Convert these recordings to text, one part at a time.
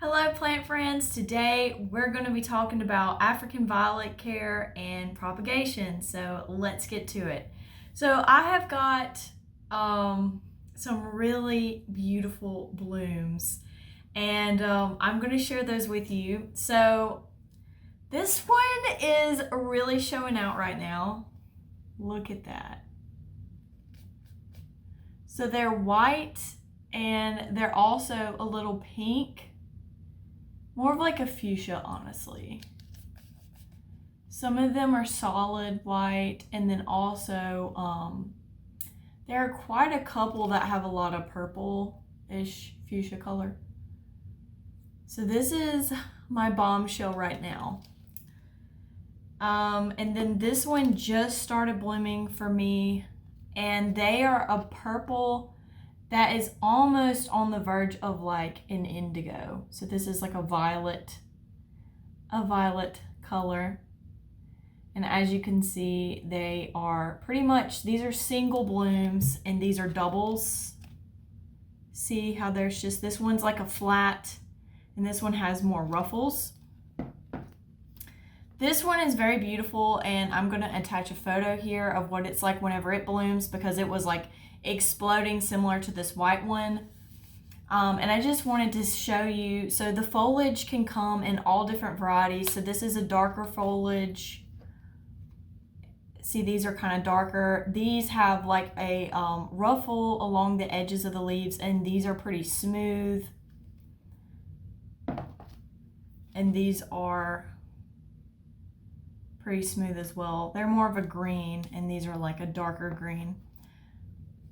Hello plant friends, today we're going to be talking about African violet care and propagation, so let's get to it. So I have got some really beautiful blooms and I'm going to share those with you. So this one is really showing out right now. Look at that. So they're white and they're also a little pink. More of like a fuchsia, honestly. Some of them are solid white, and then also there are quite a couple that have a lot of purple-ish fuchsia color. So this is my bombshell right now. And then this one just started blooming for me, and they are a purple that is almost on the verge of like an indigo. So this is like a violet color. And as you can see, they are pretty much, these are single blooms and these are doubles. See how there's just, this one's like a flat and this one has more ruffles. This one is very beautiful, and I'm gonna attach a photo here of what it's like whenever it blooms, because it was like exploding similar to this white one. And I just wanted to show you, so the foliage can come in all different varieties. So this is a darker foliage. See, these are kind of darker. These have like a ruffle along the edges of the leaves, and these are pretty smooth. And these are pretty smooth as well. They're more of a green, and these are like a darker green.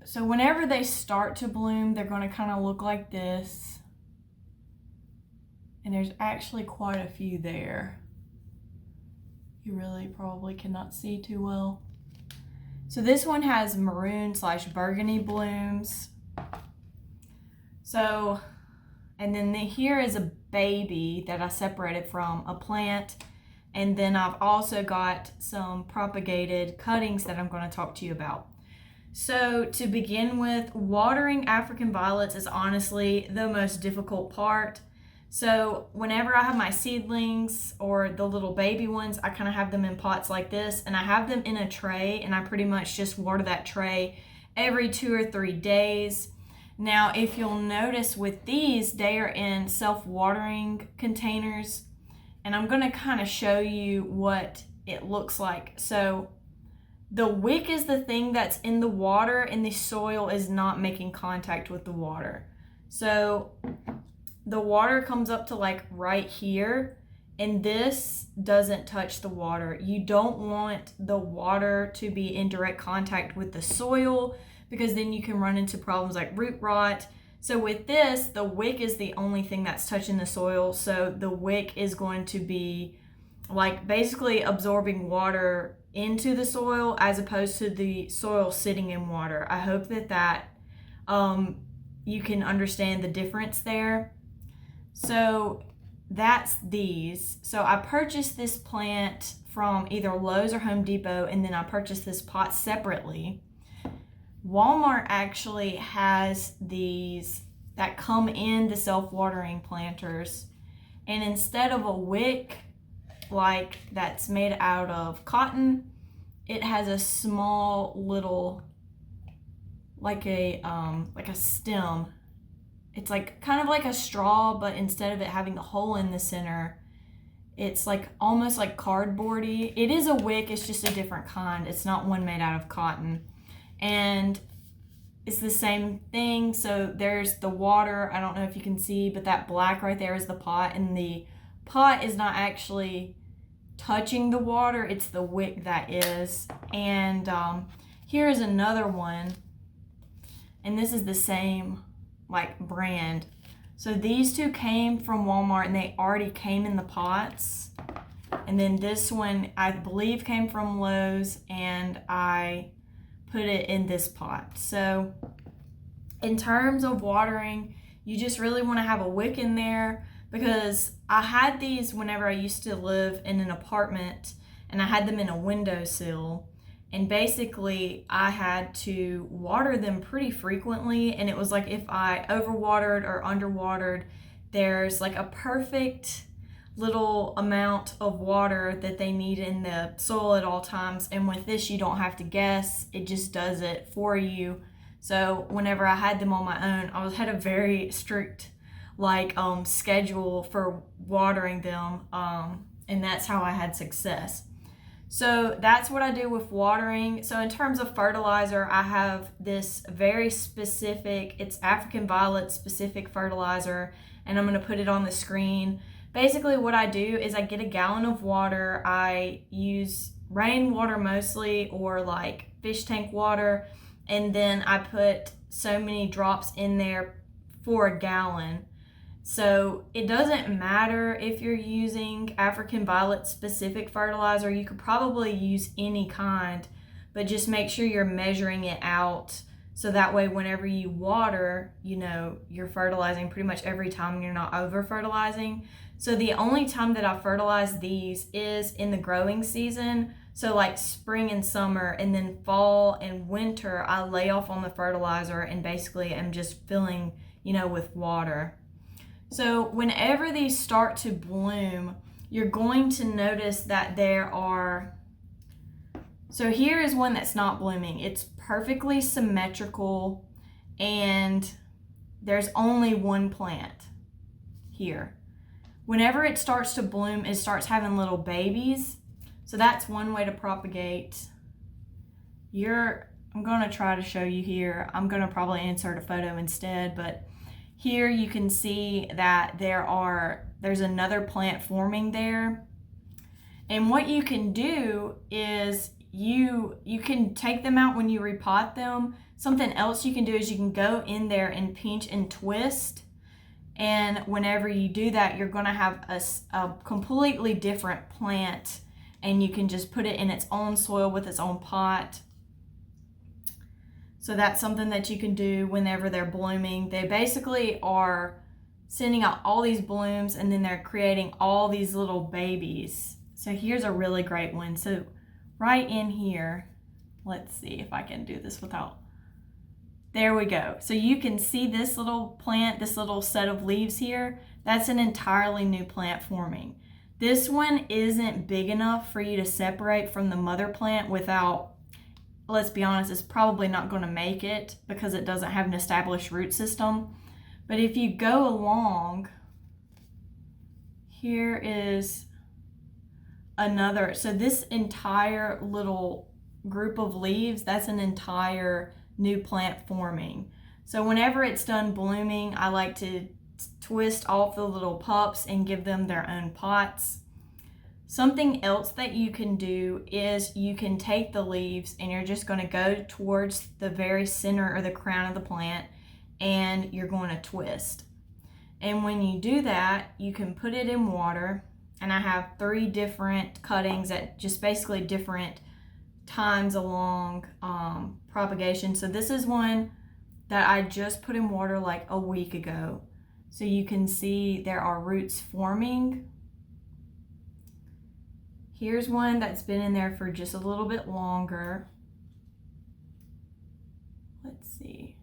So whenever they start to bloom, they're going to kind of look like this. And there's actually quite a few there. You really probably cannot see too well. So this one has maroon/burgundy blooms. So, and then here is a baby that I separated from a plant. And then I've also got some propagated cuttings that I'm going to talk to you about. So to begin with, watering African violets is honestly the most difficult part. So whenever I have my seedlings or the little baby ones, I kind of have them in pots like this, and I have them in a tray, and I pretty much just water that tray every 2 or 3 days. Now, if you'll notice with these, they are in self-watering containers, and I'm going to kind of show you what it looks like. So the wick is the thing that's in the water, and the soil is not making contact with the water. So the water comes up to like right here, and this doesn't touch the water. You don't want the water to be in direct contact with the soil, because then you can run into problems like root rot. So with this, the wick is the only thing that's touching the soil. So the wick is going to be like basically absorbing water into the soil as opposed to the soil sitting in water. I hope that you can understand the difference there. So that's these. So I purchased this plant from either Lowe's or Home Depot, and then I purchased this pot separately. Walmart actually has these that come in the self-watering planters, and instead of a wick like that's made out of cotton, it has a small little like a stem. It's like kind of like a straw, but instead of it having the hole in the center, it's like almost like cardboardy. It is a wick, it's just a different kind. It's not one made out of cotton. And it's the same thing. So there's the water. I don't know if you can see, but that black right there is the pot, and the pot is not actually touching the water, it's the wick that is. And here is another one, and this is the same like brand. So these two came from Walmart, and they already came in the pots. And then this one I believe came from Lowe's, and I put it in this pot. So in terms of watering, you just really want to have a wick in there, because I had these whenever I used to live in an apartment, and I had them in a windowsill, and basically I had to water them pretty frequently, and it was like if I overwatered or underwatered, there's like a perfect little amount of water that they need in the soil at all times. And with this, you don't have to guess. It just does it for you. So whenever I had them on my own, I had a very strict schedule for watering them. And that's how I had success. So that's what I do with watering. So in terms of fertilizer, I have this very specific, it's African Violet specific fertilizer, and I'm going to put it on the screen. Basically what I do is I get a gallon of water. I use rainwater mostly, or like fish tank water, and then I put so many drops in there for a gallon. So it doesn't matter if you're using African Violet specific fertilizer. You could probably use any kind, but just make sure you're measuring it out, so that way whenever you water, you know, you're fertilizing pretty much every time, you're not over fertilizing. So the only time that I fertilize these is in the growing season. So like spring and summer, and then fall and winter, I lay off on the fertilizer and basically am just filling, you know, with water. So whenever these start to bloom, you're going to notice that there are, so here is one that's not blooming. It's perfectly symmetrical, and there's only one plant here. Whenever it starts to bloom, it starts having little babies. So that's one way to propagate. I'm gonna try to show you here. I'm gonna probably insert a photo instead, but here you can see that there's another plant forming there. And what you can do is you can take them out when you repot them. Something else you can do is you can go in there and pinch and twist. And whenever you do that, you're going to have a completely different plant, and you can just put it in its own soil with its own pot. So that's something that you can do whenever they're blooming. They basically are sending out all these blooms, and then they're creating all these little babies. So here's a really great one. So right in here, let's see if I can do this without, there we go. So you can see this little plant, this little set of leaves here, that's an entirely new plant forming. This one isn't big enough for you to separate from the mother plant without, let's be honest, it's probably not going to make it because it doesn't have an established root system. But if you go along, here is another. So this entire little group of leaves, that's an entire new plant forming. So whenever it's done blooming, I like to twist off the little pups and give them their own pots. Something else that you can do is you can take the leaves and you're just going to go towards the very center or the crown of the plant, and you're going to twist. And when you do that, you can put it in water. And I have 3 different cuttings at just basically different times along propagation. So this is one that I just put in water like a week ago. So you can see there are roots forming. Here's one that's been in there for just a little bit longer. Let's see.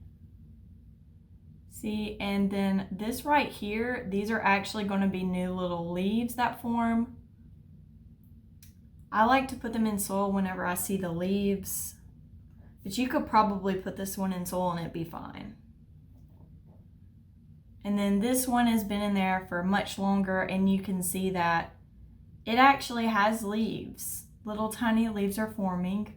See, and then this right here, these are actually going to be new little leaves that form. I like to put them in soil whenever I see the leaves, but you could probably put this one in soil and it'd be fine. And then this one has been in there for much longer, and you can see that it actually has leaves. Little tiny leaves are forming.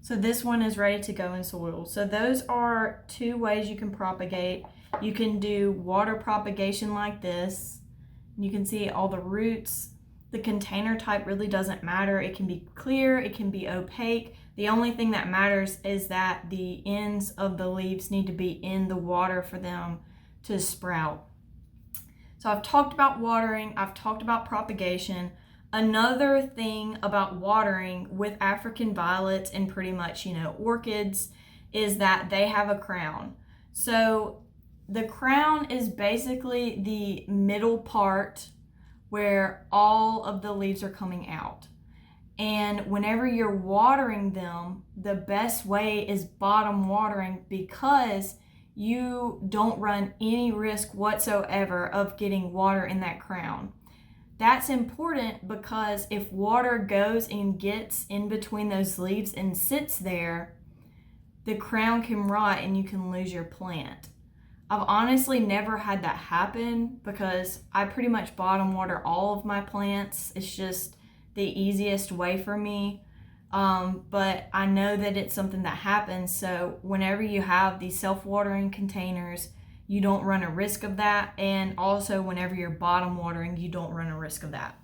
So this one is ready to go in soil. So those are 2 ways you can propagate. You can do water propagation like this. You can see all the roots. The container type really doesn't matter. It can be clear, it can be opaque. The only thing that matters is that the ends of the leaves need to be in the water for them to sprout. So I've talked about watering, I've talked about propagation. Another thing about watering with African violets and pretty much, you know, orchids is that they have a crown. So the crown is basically the middle part where all of the leaves are coming out. And whenever you're watering them, the best way is bottom watering, because you don't run any risk whatsoever of getting water in that crown. That's important because if water goes and gets in between those leaves and sits there, the crown can rot and you can lose your plant. I've honestly never had that happen because I pretty much bottom water all of my plants. It's just the easiest way for me. But I know that it's something that happens. So whenever you have these self-watering containers, you don't run a risk of that. And also whenever you're bottom watering, you don't run a risk of that.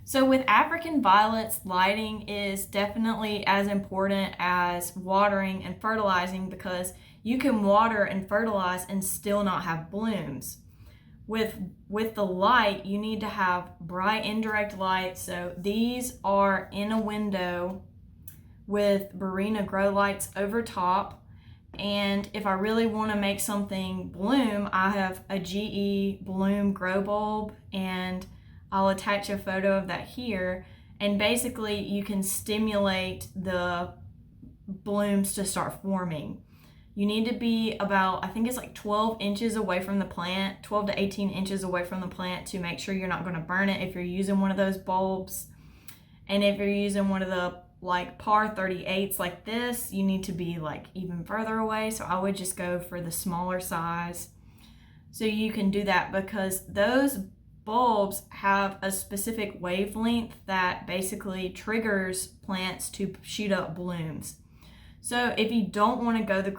So with African violets, lighting is definitely as important as watering and fertilizing because you can water and fertilize and still not have blooms. With the light, you need to have bright indirect light. So these are in a window with Barrina grow lights over top. And if I really want to make something bloom, I have a GE bloom grow bulb, and I'll attach a photo of that here. And basically you can stimulate the blooms to start forming. You need to be about, I think it's like 12 inches away from the plant, 12 to 18 inches away from the plant to make sure you're not going to burn it if you're using one of those bulbs. And if you're using one of the like par 38s like this, you need to be like even further away. So I would just go for the smaller size. So you can do that because those bulbs have a specific wavelength that basically triggers plants to shoot up blooms. So if you don't want to go the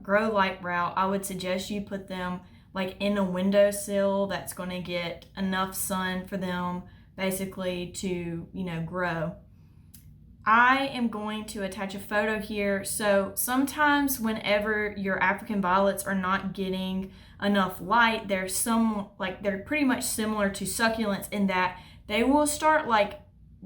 grow light route, I would suggest you put them like in a windowsill that's going to get enough sun for them basically to, grow. I am going to attach a photo here. So sometimes whenever your African violets are not getting enough light, they're pretty much similar to succulents in that they will start like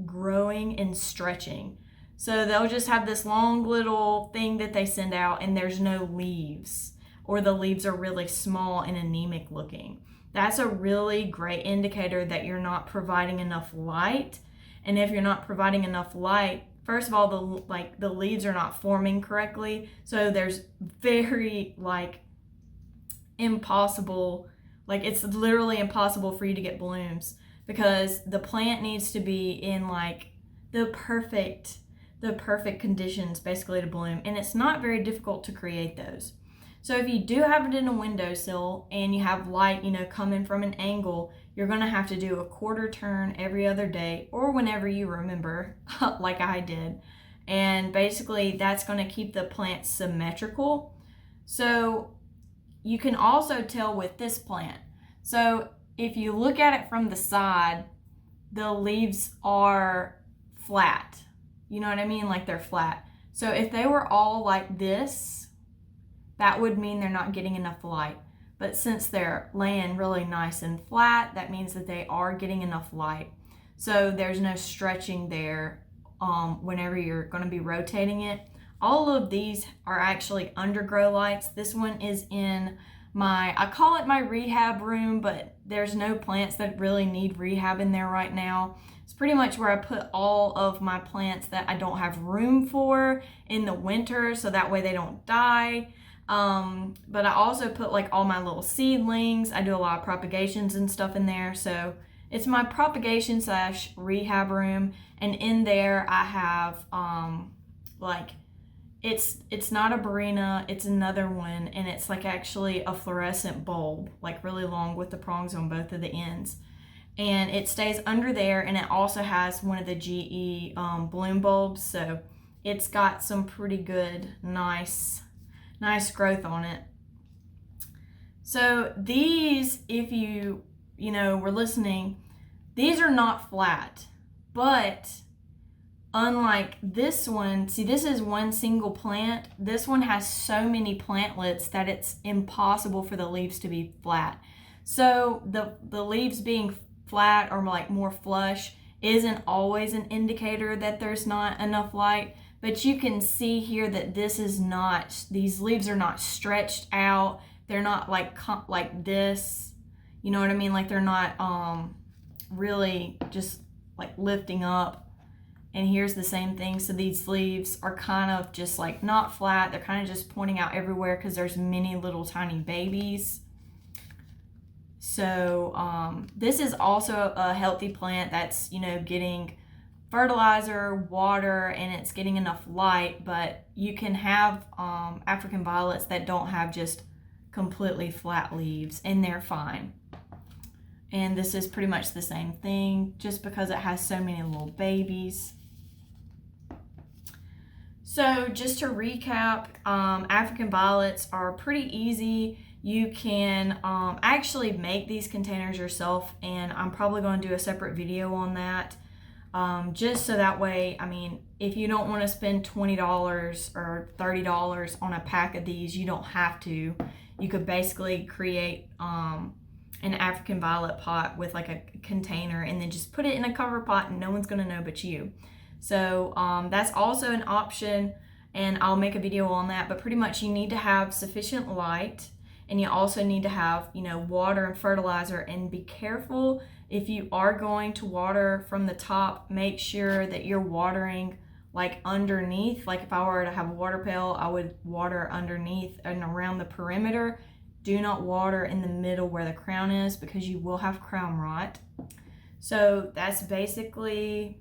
growing and stretching. So they'll just have this long little thing that they send out and there's no leaves, or the leaves are really small and anemic looking. That's a really great indicator that you're not providing enough light. And if you're not providing enough light, first of all, the leaves are not forming correctly. So there's very impossible, it's literally impossible for you to get blooms because the plant needs to be in the perfect conditions basically to bloom. And it's not very difficult to create those. So if you do have it in a windowsill and you have light, coming from an angle, you're going to have to do a quarter turn every other day or whenever you remember, like I did. And basically that's going to keep the plant symmetrical. So you can also tell with this plant. So if you look at it from the side, the leaves are flat. You know what I mean? Like they're flat. So if they were all like this, that would mean they're not getting enough light. But since they're laying really nice and flat, that means that they are getting enough light. So there's no stretching there whenever you're going to be rotating it. All of these are actually undergrow lights. This one is in I call it my rehab room, but there's no plants that really need rehab in there right now. It's pretty much where I put all of my plants that I don't have room for in the winter, so that way they don't die. But I also put all my little seedlings. I do a lot of propagations and stuff in there. So it's my propagation / rehab room. And in there I have, it's not a Barrina, it's another one. And it's actually a fluorescent bulb, really long with the prongs on both of the ends. And it stays under there. And it also has one of the GE, bloom bulbs. So it's got some pretty good, nice growth on it. So these, if you were listening, these are not flat, but unlike this one, see, this is one single plant. This one has so many plantlets that it's impossible for the leaves to be flat. So the leaves being flat or more flush isn't always an indicator that there's not enough light. But you can see here that these leaves are not stretched out. They're not like this. You know what I mean? They're not really just lifting up. And here's the same thing. So these leaves are kind of just like not flat. They're kind of just pointing out everywhere because there's many little tiny babies. So this is also a healthy plant that's, you know, getting fertilizer, water, and it's getting enough light. But you can have African violets that don't have just completely flat leaves, and they're fine. And this is pretty much the same thing, just because it has so many little babies. So just to recap, African violets are pretty easy. You can actually make these containers yourself, and I'm probably going to do a separate video on that. Just so that way, I mean, if you don't want to spend $20 or $30 on a pack of these, you don't have to. You could basically create an African violet pot with like a container and then just put it in a cover pot and no one's going to know but you. So that's also an option, and I'll make a video on that. But pretty much you need to have sufficient light, and you also need to have, you know, water and fertilizer. And be careful if you are going to water from the top, make sure that you're watering like underneath. Like if I were to have a water pail, I would water underneath and around the perimeter. Do not water in the middle where the crown is, because you will have crown rot. So that's basically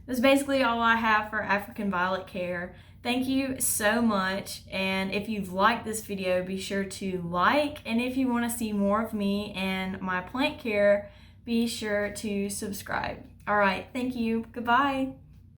all I have for African violet care. Thank you so much. And if you've liked this video, be sure to like. And if you want to see more of me and my plant care, be sure to subscribe. All right, thank you. Goodbye.